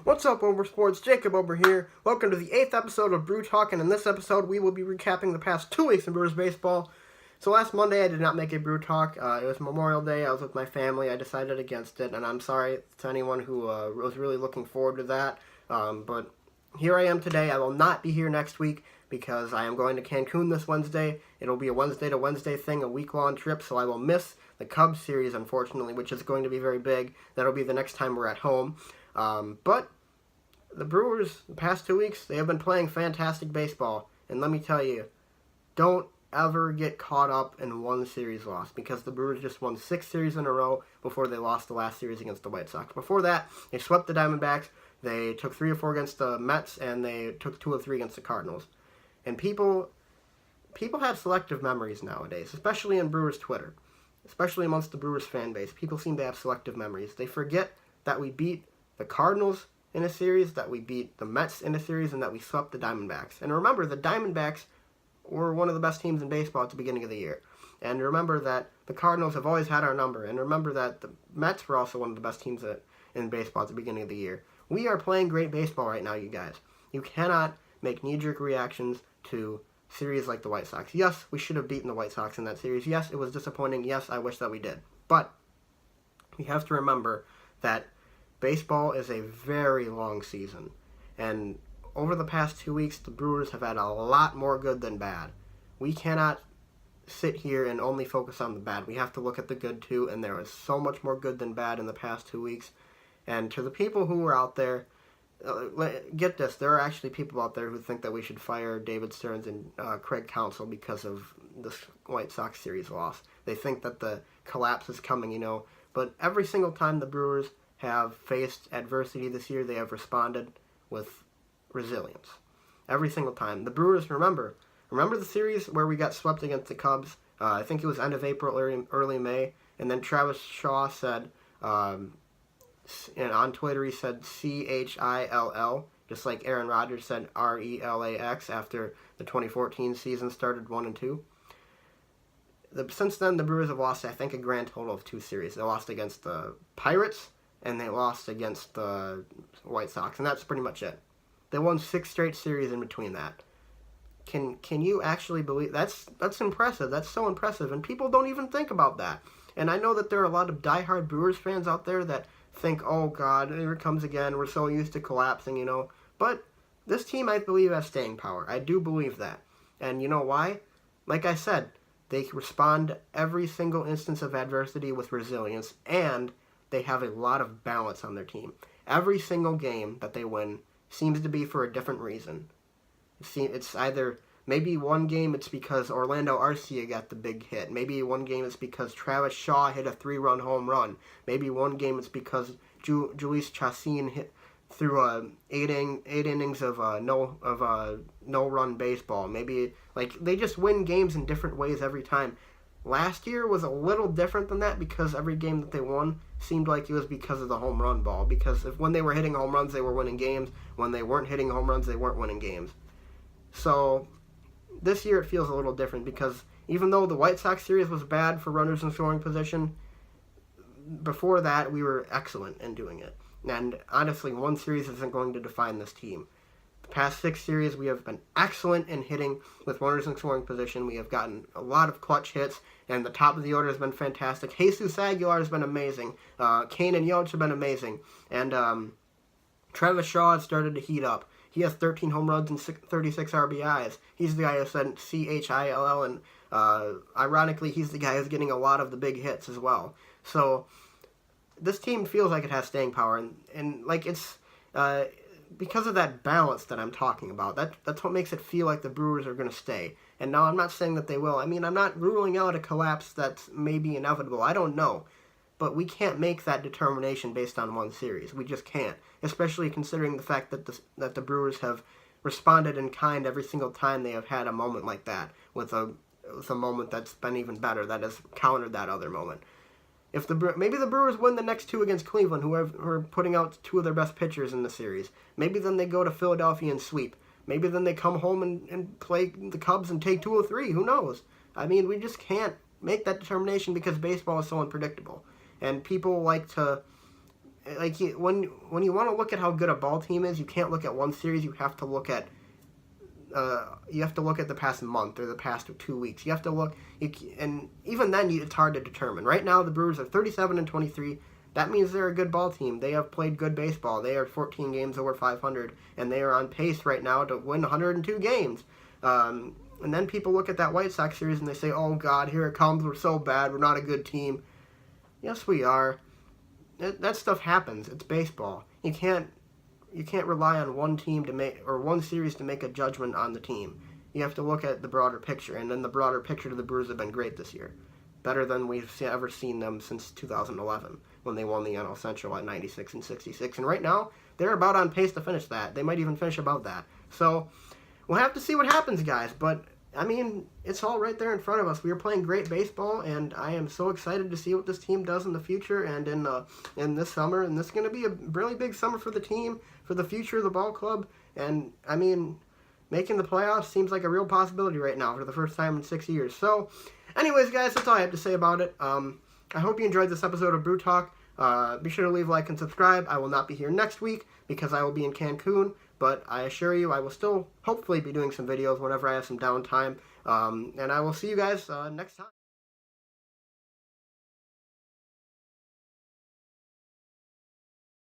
What's up, Over Sports? Jacob over here. Welcome to the 8th episode of BrewTalk, and in this episode, we will be recapping the past 2 weeks in Brewers baseball. So last Monday, I did not make a BrewTalk. It was Memorial Day. I was with my family. I decided against it, and I'm sorry to anyone who was really looking forward to that. But here I am today. I will not be here next week because I am going to Cancun this Wednesday. It'll be a Wednesday to Wednesday thing, a week-long trip, so I will miss the Cubs series, unfortunately, which is going to be very big. That'll be the next time we're at home. But the Brewers, the past 2 weeks, they have been playing fantastic baseball. And let me tell you, don't ever get caught up in one series loss, because the Brewers just won 6 series in a row before they lost the last series against the White Sox. Before that, they swept the Diamondbacks, they took 3 or 4 against the Mets, and they took 2 or 3 against the Cardinals. And people have selective memories nowadays, especially in Brewers Twitter, especially amongst the Brewers fan base. People seem to have selective memories. They forget that we beat the Cardinals in a series, that we beat the Mets in a series, and that we swept the Diamondbacks. And remember, the Diamondbacks were one of the best teams in baseball at the beginning of the year. And remember that the Cardinals have always had our number. And remember that the Mets were also one of the best teams in baseball at the beginning of the year. We are playing great baseball right now, you guys. You cannot make knee-jerk reactions to series like the White Sox. Yes, we should have beaten the White Sox in that series. Yes, it was disappointing. Yes, I wish that we did. But we have to remember that baseball is a very long season, and over the past 2 weeks, the Brewers have had a lot more good than bad. We cannot sit here and only focus on the bad. We have to look at the good too, and there is so much more good than bad in the past 2 weeks. And to the people who are out there, get this, there are actually people out there who think that we should fire David Stearns and Craig Counsell because of this White Sox series loss. They think that the collapse is coming, but every single time the Brewers have faced adversity this year, they have responded with resilience. Every single time. The Brewers, remember the series where we got swept against the Cubs? I think it was end of April, early May, and then Travis Shaw said, and on Twitter he said CHILL, just like Aaron Rodgers said RELAX after the 2014 season started 1-2. Since then, the Brewers have lost, I think, a grand total of 2 series. They lost against the Pirates, and they lost against the White Sox, and that's pretty much it. They won 6 straight series in between that. Can you actually believe that's impressive? That's so impressive, and people don't even think about that. And I know that there are a lot of diehard Brewers fans out there that think, oh God, here it comes again. We're so used to collapsing, But this team, I believe, has staying power. I do believe that, and you know why? Like I said, they respond to every single instance of adversity with resilience, and they have a lot of balance on their team. Every single game that they win seems to be for a different reason. It's either, maybe one game it's because Orlando Arcia got the big hit. Maybe one game it's because Travis Shaw hit a 3-run home run. Maybe one game it's because Jhoulys Chacin threw 8 innings of no-run baseball. Maybe, they just win games in different ways every time. Last year was a little different than that because every game that they won seemed like it was because of the home run ball. Because when they were hitting home runs, they were winning games. When they weren't hitting home runs, they weren't winning games. So this year it feels a little different because even though the White Sox series was bad for runners in scoring position, before that we were excellent in doing it. And honestly, one series isn't going to define this team. The past 6 series, we have been excellent in hitting with runners in scoring position. We have gotten a lot of clutch hits, and the top of the order has been fantastic. Jesus Aguilar has been amazing. Kane and Yelich have been amazing. And Travis Shaw has started to heat up. He has 13 home runs and 36 RBIs. He's the guy who said CHILL, and ironically, he's the guy who's getting a lot of the big hits as well. So this team feels like it has staying power, and it's because of that balance that I'm talking about. That's what makes it feel like the Brewers are going to stay. And now I'm not saying that they will. I mean, I'm not ruling out a collapse that's maybe inevitable. I don't know. But we can't make that determination based on one series. We just can't. Especially considering the fact that the Brewers have responded in kind every single time they have had a moment like that, with a moment that's been even better, that has countered that other moment. If maybe the Brewers win the next 2 against Cleveland, who are putting out 2 of their best pitchers in the series. Maybe then they go to Philadelphia and sweep. Maybe then they come home and play the Cubs and take 2 or 3. Who knows? I mean, we just can't make that determination because baseball is so unpredictable. And people like to like when you want to look at how good a ball team is, you can't look at one series. You have to look at the past month or the past 2 weeks. You have to look, and even then, it's hard to determine. Right now, the Brewers are 37-23. That means they're a good ball team. They have played good baseball. They are 14 games over 500, and they are on pace right now to win 102 games. And then people look at that White Sox series and they say, "Oh God, here it comes. We're so bad. We're not a good team." Yes, we are. That stuff happens. It's baseball. You can't rely on one team to make, or one series to make a judgment on the team. You have to look at the broader picture, and then the broader picture to the Brewers have been great this year. Better than we've ever seen them since 2011, when they won the NL Central at 96 and 66. And right now, they're about on pace to finish that. They might even finish above that. So, we'll have to see what happens, guys. But, I mean, it's all right there in front of us. We are playing great baseball, and I am so excited to see what this team does in the future and in this summer. And this is going to be a really big summer for the team, for the future of the ball club. And, I mean, making the playoffs seems like a real possibility right now for the first time in 6 years. So, anyways, guys, that's all I have to say about it. I hope you enjoyed this episode of Brew Talk. Be sure to leave a like and subscribe. I will not be here next week because I will be in Cancun, but I assure you I will still hopefully be doing some videos whenever I have some downtime. And I will see you guys next time.